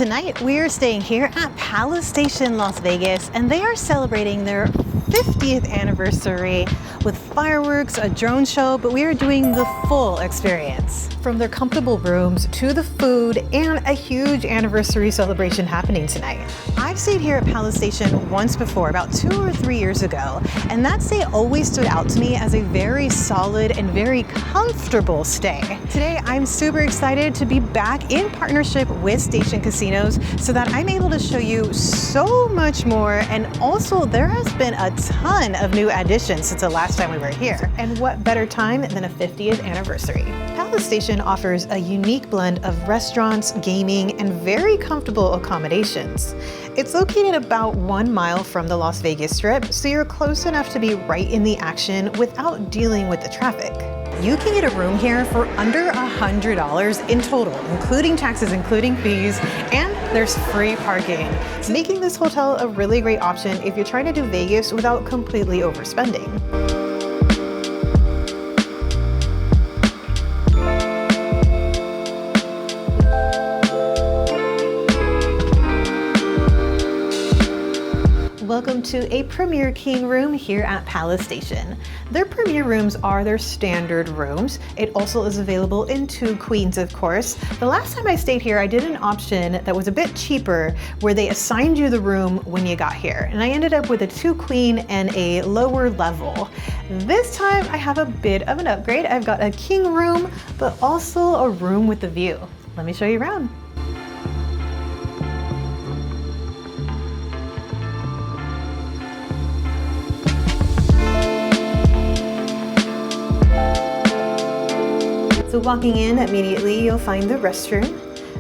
Tonight we are staying here at Palace Station, Las Vegas, and they are celebrating their 50th anniversary with fireworks, a drone show, but we are doing the full experience. From their comfortable rooms to the food and a huge anniversary celebration happening tonight. I've stayed here at Palace Station once before, about 2 or 3 years ago, and that stay always stood out to me as a very solid and very comfortable stay. Today, I'm super excited to be back in partnership with Station Casinos so that I'm able to show you so much more, and also there has been a ton of new additions since the last time we were here. And what better time than a 50th anniversary? Palace Station offers a unique blend of restaurants, gaming, and very comfortable accommodations. It's located about 1 mile from the Las Vegas Strip, so you're close enough to be right in the action without dealing with the traffic. You can get a room here for under $100 in total, including taxes, including fees, and there's free parking, making this hotel a really great option if you're trying to do Vegas without completely overspending. Welcome to a Premier King room here at Palace Station. Their Premier rooms are their standard rooms. It also is available in 2 queens, of course. The last time I stayed here, I did an option that was a bit cheaper where they assigned you the room when you got here. And I ended up with a 2 queen and a lower level. This time I have a bit of an upgrade. I've got a king room, but also a room with a view. Let me show you around. So walking in immediately, you'll find the restroom.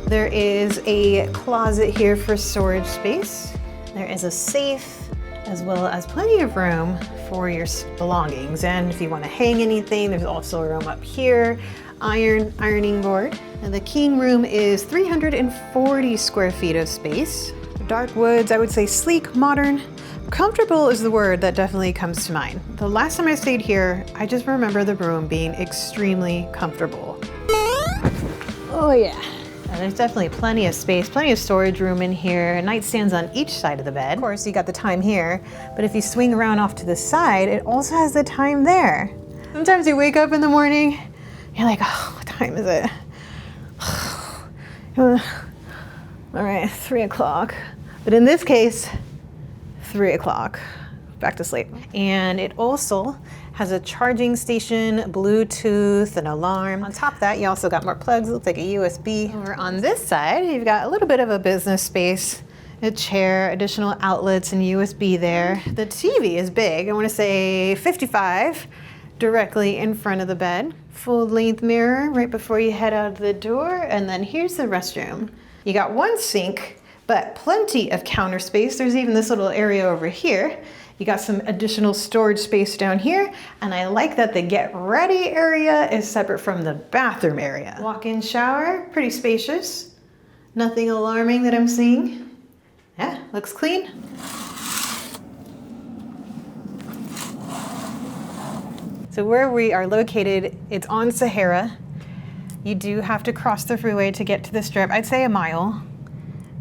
There is a closet here for storage space. There is a safe, as well as plenty of room for your belongings. And if you want to hang anything, there's also a room up here, ironing board. And the king room is 340 square feet of space. Dark woods, I would say sleek, modern. Comfortable is the word that definitely comes to mind. The last time I stayed here, I just remember the room being extremely comfortable. Oh yeah. And there's definitely plenty of space, plenty of storage room in here, nightstands on each side of the bed. Of course, you got the time here, but if you swing around off to the side, it also has the time there. Sometimes you wake up in the morning, you're like, oh, what time is it? All right, 3 o'clock. But in this case, 3 o'clock, back to sleep. And it also has a charging station, Bluetooth, an alarm. On top of that, you also got more plugs. It looks like a USB. Over on this side, you've got a little bit of a business space, a chair, additional outlets, and USB there. The TV is big. I want to say 55, directly in front of the bed. Full length mirror right before you head out the door. And then here's the restroom. You got 1 sink, but plenty of counter space. There's even this little area over here. You got some additional storage space down here, and I like that the get ready area is separate from the bathroom area. Walk-in shower, pretty spacious. Nothing alarming that I'm seeing. Yeah, looks clean. So where we are located, it's on Sahara. You do have to cross the freeway to get to the Strip. I'd say a mile.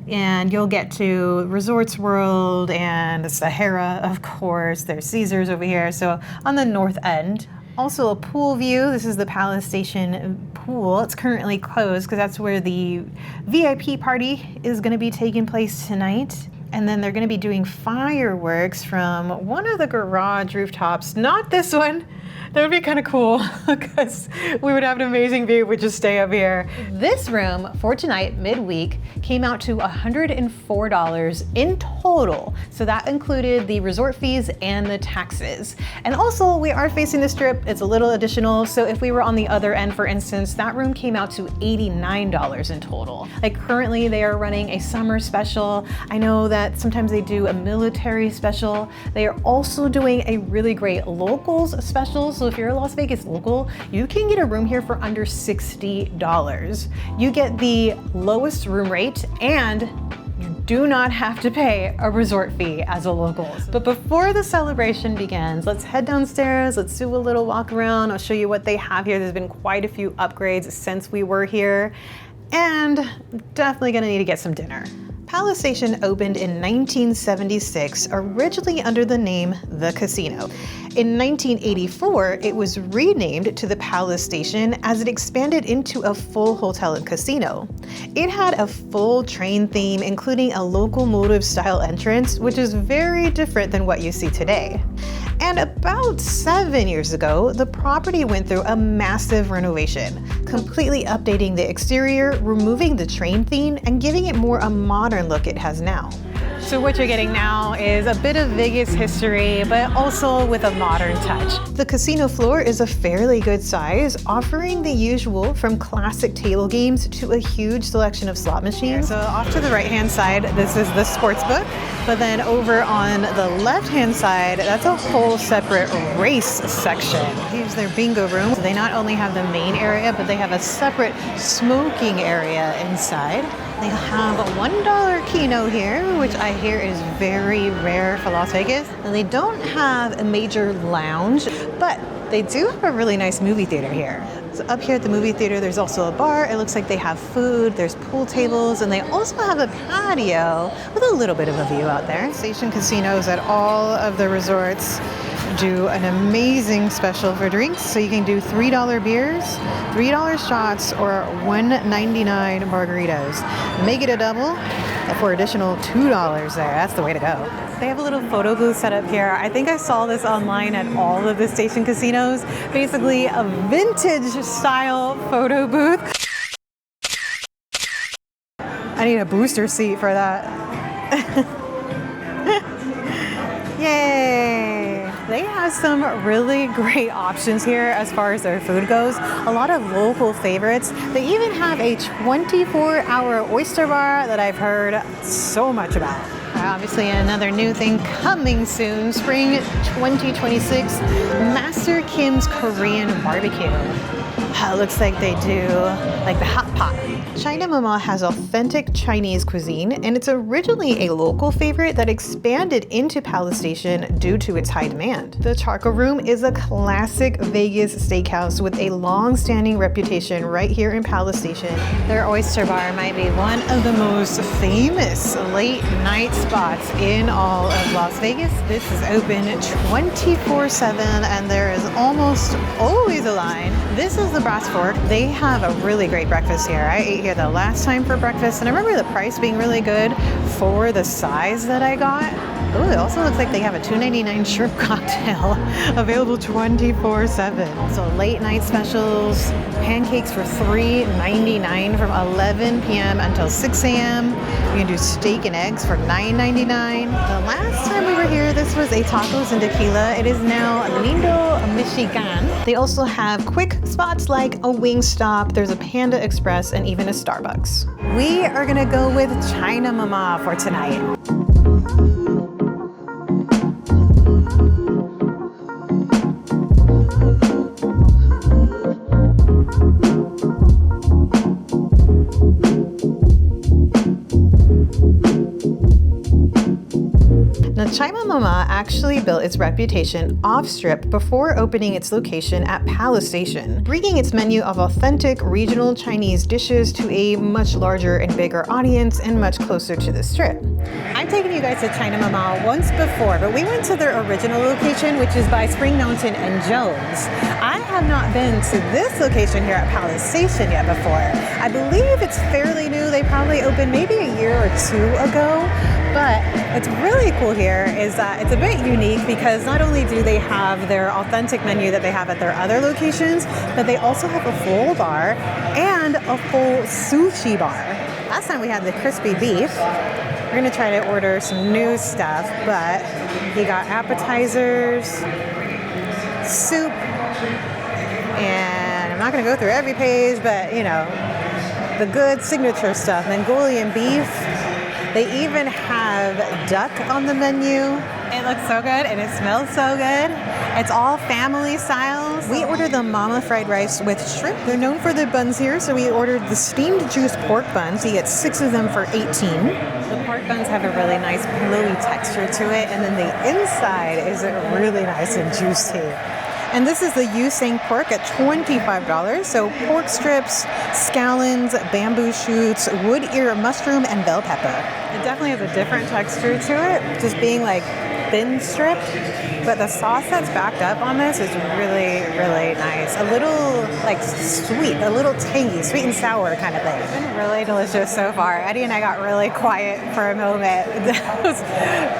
And you'll get to Resorts World and the Sahara, of course. There's Caesars over here, so on the north end. Also a pool view. This is the Palace Station pool. It's currently closed because that's where the VIP party is going to be taking place tonight. And then they're going to be doing fireworks from one of the garage rooftops. Not this one. That would be kind of cool because we would have an amazing view if we just stay up here. This room for tonight, midweek, came out to $104 in total. So that included the resort fees and the taxes. And also we are facing the Strip. It's a little additional. So if we were on the other end, for instance, that room came out to $89 in total. Like currently they are running a summer special. I know that sometimes they do a military special. They are also doing a really great locals special. So if you're a Las Vegas local, you can get a room here for under $60. You get the lowest room rate and you do not have to pay a resort fee as a local. But before the celebration begins, let's head downstairs, let's do a little walk around. I'll show you what they have here. There's been quite a few upgrades since we were here. and definitely gonna need to get some dinner. Palace Station opened in 1976, originally under the name The Casino. In 1984, it was renamed to the Palace Station as it expanded into a full hotel and casino. It had a full train theme, including a locomotive style entrance, which is very different than what you see today. And about 7 years ago, the property went through a massive renovation, completely updating the exterior, removing the train theme, and giving it more a modern look it has now. So what you're getting now is a bit of Vegas history, but also with a modern touch. The casino floor is a fairly good size, offering the usual from classic table games to a huge selection of slot machines. So off to the right-hand side, this is the sports book, but then over on the left-hand side, that's a whole separate race section. Here's their bingo room. So they not only have the main area, but they have a separate smoking area inside. They have a $1 Keno here, which I hear is very rare for Las Vegas. And they don't have a major lounge, but they do have a really nice movie theater here. So up here at the movie theater, there's also a bar. It looks like they have food, there's pool tables, and they also have a patio with a little bit of a view out there. Station casinos at all of the resorts do an amazing special for drinks. So you can do $3 beers, $3 shots, or $1.99 margaritas. Make it a double for additional $2 there. That's the way to go. They have a little photo booth set up here. I think I saw this online at all of the station casinos. Basically a vintage style photo booth. I need a booster seat for that. Yay! They have some really great options here as far as their food goes. A lot of local favorites. They even have a 24-hour oyster bar that I've heard so much about. Obviously another new thing coming soon, spring 2026, Master Kim's Korean barbecue. It looks like they do like the hot pot. China Mama has authentic Chinese cuisine, and it's originally a local favorite that expanded into Palace Station due to its high demand. The Charco Room is a classic Vegas steakhouse with a long-standing reputation right here in Palace Station. Their oyster bar might be one of the most famous late-night spots in all of Las Vegas. This is open 24/7, and there is almost always a line. This is the Brass Fork. They have a really great breakfast here. I ate here the last time for breakfast, and I remember the price being really good for the size that I got. Oh, it also looks like they have a $2.99 shrimp cocktail available 24/7. So late night specials, pancakes for $3.99 from 11 p.m. until 6 a.m. You can do steak and eggs for $9.99. The last time we were here, this was a tacos and tequila. It is now Lindo, Michoacan. They also have quick spots like a Wingstop, there's a Panda Express, and even a Starbucks. We are gonna go with China Mama for tonight. China Mama actually built its reputation off-strip before opening its location at Palace Station, bringing its menu of authentic regional Chinese dishes to a much larger and bigger audience and much closer to the strip. I've taken you guys to China Mama once before, but we went to their original location, which is by Spring Mountain and Jones. I have not been to this location here at Palace Station yet before. I believe it's fairly new. They probably opened maybe a year or two ago. But what's really cool here is that it's a bit unique because not only do they have their authentic menu that they have at their other locations, but they also have a full bar and a full sushi bar. Last time we had the crispy beef. We're gonna try to order some new stuff, but we got appetizers, soup, and I'm not gonna go through every page, but you know, the good signature stuff, Mongolian beef. They even have duck on the menu. It looks so good and it smells so good. It's all family styles. We ordered the mama fried rice with shrimp. They're known for the buns here, so we ordered the steamed juice pork buns. You get 6 of them for $18. The pork buns have a really nice pillowy texture to it, and then the inside is really nice and juicy. And this is the Yusang pork at $25. So pork strips, scallions, bamboo shoots, wood ear mushroom, and bell pepper. It definitely has a different texture to it, just being like thin stripped, but the sauce that's backed up on this is really, really nice. A little like sweet, a little tangy, sweet and sour kind of thing. It's been really delicious so far. Eddie and I got really quiet for a moment.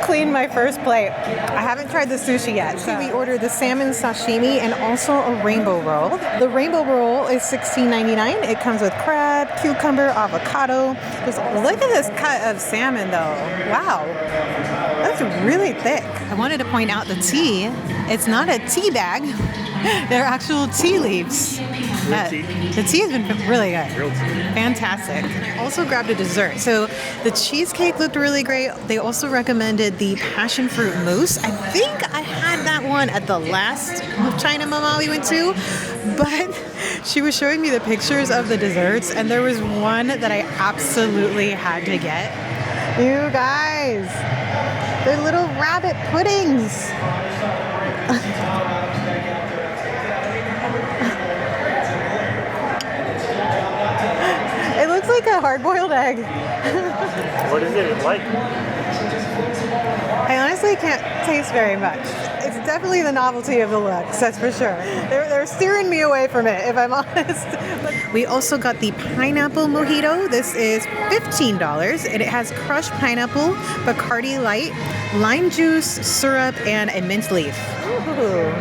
Cleaned my first plate. I haven't tried the sushi yet. So we ordered the salmon sashimi and also a rainbow roll. The rainbow roll is $16.99. It comes with crab, cucumber, avocado. Just look at this cut of salmon though. Wow. That's really thick. I wanted to point out the tea. It's not a tea bag. They're actual tea leaves. The tea has been really good. Real tea. Fantastic. I also grabbed a dessert. So the cheesecake looked really great. They also recommended the passion fruit mousse. I think I had that one at the last China Mama we went to, but she was showing me the pictures of the desserts, and there was one that I absolutely had to get. You guys, they're little rabbit puddings. It looks like a hard-boiled egg. What is it like? I honestly can't taste very much. It's definitely the novelty of the looks, that's for sure. They're steering me away from it, if I'm honest. We also got the pineapple mojito. This is $15, and it has crushed pineapple, Bacardi Light, lime juice, syrup, and a mint leaf. Ooh.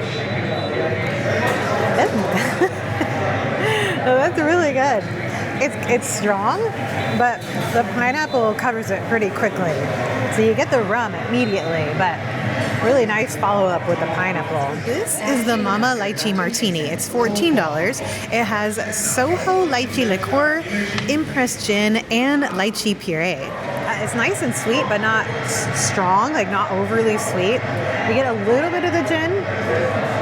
That's really good. It's strong, but the pineapple covers it pretty quickly. So you get the rum immediately, but really nice follow-up with the pineapple. This is the Mama Lychee Martini. It's $14. It has Soho lychee liqueur, impressed gin, and lychee puree. It's nice and sweet, but not strong, like not overly sweet. We get a little bit of the gin.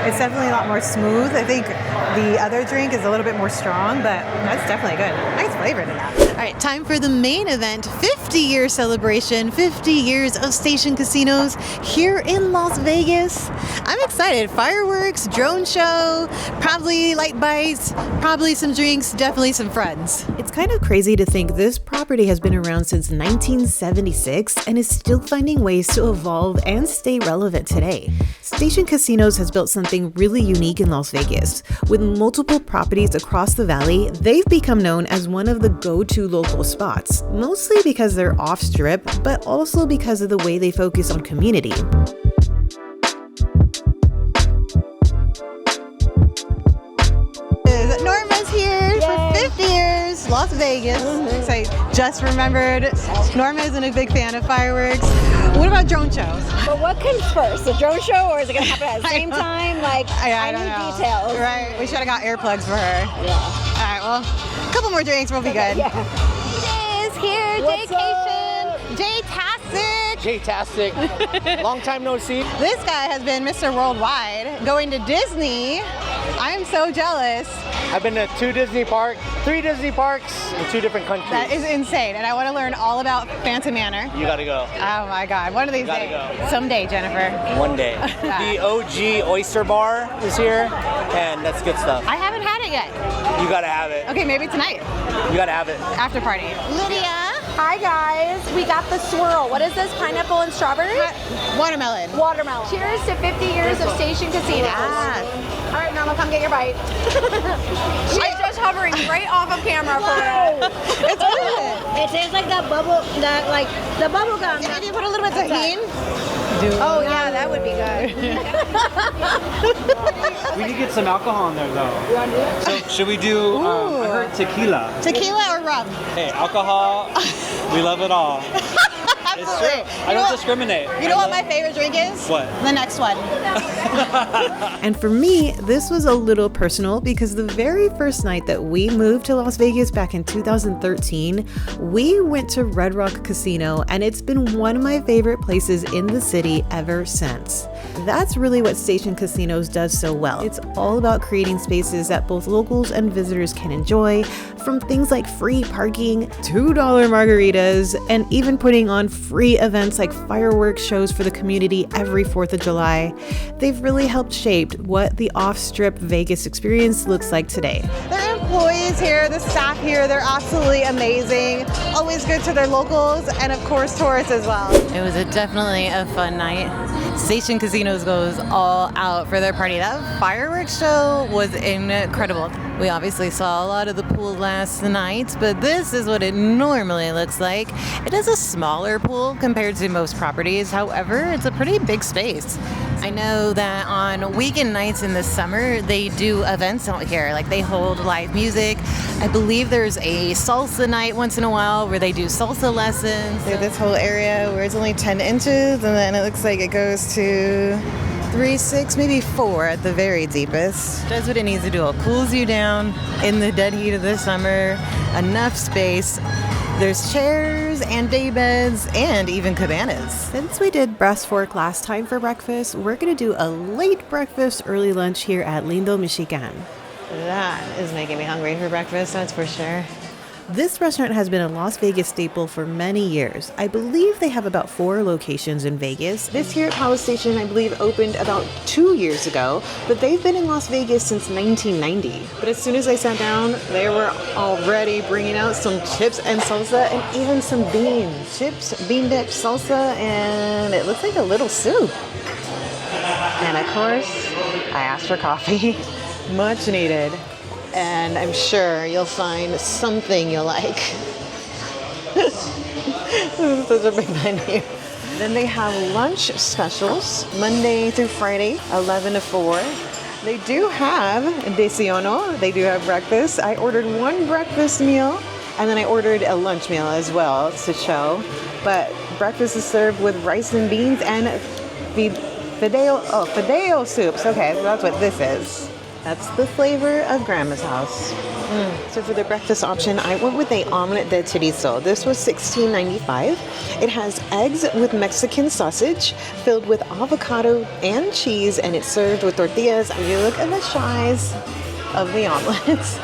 It's definitely a lot more smooth. I think the other drink is a little bit more strong, but that's definitely good. Nice flavor to that. All right, time for the main event, 50-year celebration, 50 years of Station Casinos here in Las Vegas. I'm excited. Fireworks, drone show, probably light bites, probably some drinks, definitely some friends. It's kind of crazy to think this property has been around since 1976 and is still finding ways to evolve and stay relevant today. Station Casinos has built something really unique in Las Vegas. With multiple properties across the valley, they've become known as one of the go-to local spots, mostly because they're off-strip, but also because of the way they focus on community. Norma's here for 50 years, Las Vegas. So I just remembered Norma isn't a big fan of fireworks. What about drone shows? But what comes first, the drone show, or is it going to happen at the same time? Like, I don't need know. details. Right, we should have got earplugs for her. Yeah. All right, well, a couple more drinks, we'll be good. Yeah. Jay is here, What's Jaycation, Jay-tastic. Jay-tastic. Long time no see. This guy has been Mr. Worldwide, going to Disney. I'm so jealous. I've been to 3 Disney parks in 2 different countries. That is insane, and I want to learn all about Phantom Manor. You gotta go. Oh my God, one of these days. Go. Someday, Jennifer. One day. The OG Oyster Bar is here, and that's good stuff. I haven't had it yet. You gotta have it. Okay, maybe tonight. You gotta have it. After party. Lydia. Hi guys, we got the swirl. What is this? Pineapple and strawberry? Watermelon. Watermelon. Cheers to 50 years of Station Casinos. Yes. All right, Norma, come get your bite. She's just hovering right off of camera for it. It's good. It tastes like the bubble gum. Maybe you put a little bit of tahini. Oh yeah, that would be good. We need to get some alcohol in there though. You want to do it? So should we do, I heard tequila. Tequila or rum? Hey, alcohol, we love it all. It's Absolutely. true. I don't discriminate. You know what my favorite drink is? What? The next one. And for me, this was a little personal because the very first night that we moved to Las Vegas back in 2013, we went to Red Rock Casino, and it's been one of my favorite places in the city ever since. That's really what Station Casinos does so well. It's all about creating spaces that both locals and visitors can enjoy, from things like free parking, $2 margaritas, and even putting on free events like fireworks shows for the community every 4th of July. They've really helped shape what the off-strip Vegas experience looks like today. Their employees here, the staff here, they're absolutely amazing. Always good to their locals and of course tourists as well. It was definitely a fun night. Station Casinos goes all out for their party. That fireworks show was incredible. We obviously saw a lot of the pool last night, but this is what it normally looks like. It is a smaller pool compared to most properties. However, it's a pretty big space. I know that on weekend nights in the summer, they do events out here. Like they hold live music. I believe there's a salsa night once in a while where they do salsa lessons. This whole area where it's only 10 inches and then it looks like it goes to 3, 6, maybe 4 at the very deepest. Does what it needs to do. It cools you down in the dead heat of the summer. Enough space. There's chairs and day beds and even cabanas. Since we did breast fork last time for breakfast, we're going to do a late breakfast, early lunch here at Lindo, Michoacan. That is making me hungry for breakfast, that's for sure. This restaurant has been a Las Vegas staple for many years. I believe they have about 4 locations in Vegas. This here at Palace Station, I believe, opened about 2 years ago, but they've been in Las Vegas since 1990. But as soon as I sat down, they were already bringing out some chips and salsa and even some beans. Chips, bean dipped salsa, and it looks like a little soup. And of course, I asked for coffee. Much needed. And I'm sure you'll find something you'll like. This is such a big menu. Then they have lunch specials, Monday through Friday, 11 to 4. They do have desayuno, they do have breakfast. I ordered 1 breakfast meal, and then I ordered a lunch meal as well to show. But breakfast is served with rice and beans and fideo soups. Okay, so that's what this is. That's the flavor of Grandma's house. So for the breakfast option, I went with a omelette de chorizo. This was $16.95. It has eggs with Mexican sausage filled with avocado and cheese, and it's served with tortillas. You look at the size of the omelets.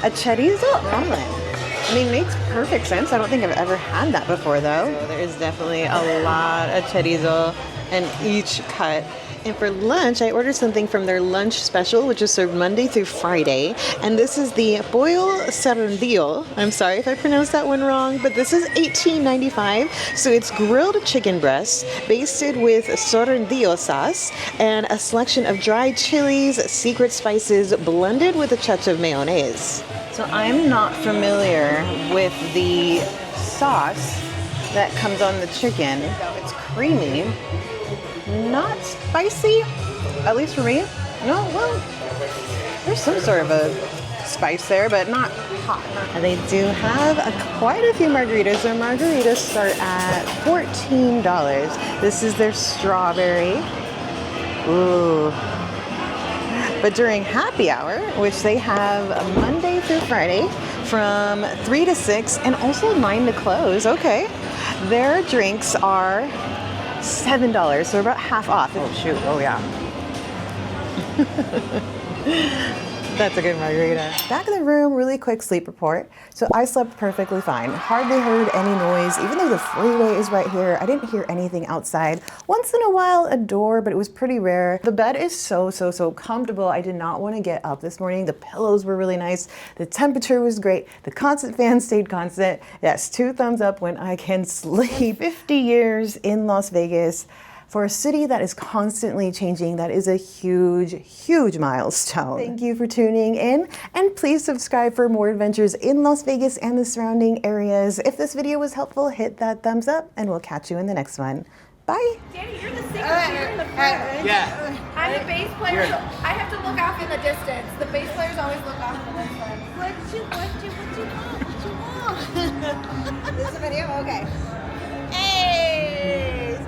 A chorizo omelet. I mean, makes perfect sense. I don't think I've ever had that before, though. So there is definitely a lot of chorizo in each cut. And for lunch, I ordered something from their lunch special, which is served Monday through Friday. And this is the pollo cerndillo. I'm sorry if I pronounced that one wrong, but this is $18.95. So it's grilled chicken breast, basted with cerndillo sauce, and a selection of dried chilies, secret spices, blended with a touch of mayonnaise. So I'm not familiar with the sauce that comes on the chicken. It's creamy. Not spicy, at least for me. No, well, there's some sort of a spice there, but not hot. And they do have quite a few margaritas. Their margaritas start at $14. This is their strawberry. Ooh. But during happy hour, which they have Monday through Friday from 3 to 6 and also 9 to close, okay, their drinks are $7, so about half off. Oh shoot, oh yeah. That's a good margarita. Back in the room, really quick sleep report. So I slept perfectly fine. Hardly heard any noise, even though the freeway is right here. I didn't hear anything outside. Once in a while, a door, but it was pretty rare. The bed is so comfortable. I did not want to get up this morning. The pillows were really nice. The temperature was great. The constant fan stayed constant. Yes, 2 thumbs up when I can sleep. 50 years in Las Vegas. For a city that is constantly changing, that is a huge milestone. Thank you for tuning in, and please subscribe for more adventures in Las Vegas and the surrounding areas. If this video was helpful, hit that thumbs up, and we'll catch you in the next one. Bye. Danny, you're the singer here in the front. Yeah. I'm the bass player, so I have to look off in the distance. The bass players always look off in the distance. What you want? This is a video? Okay. Hey!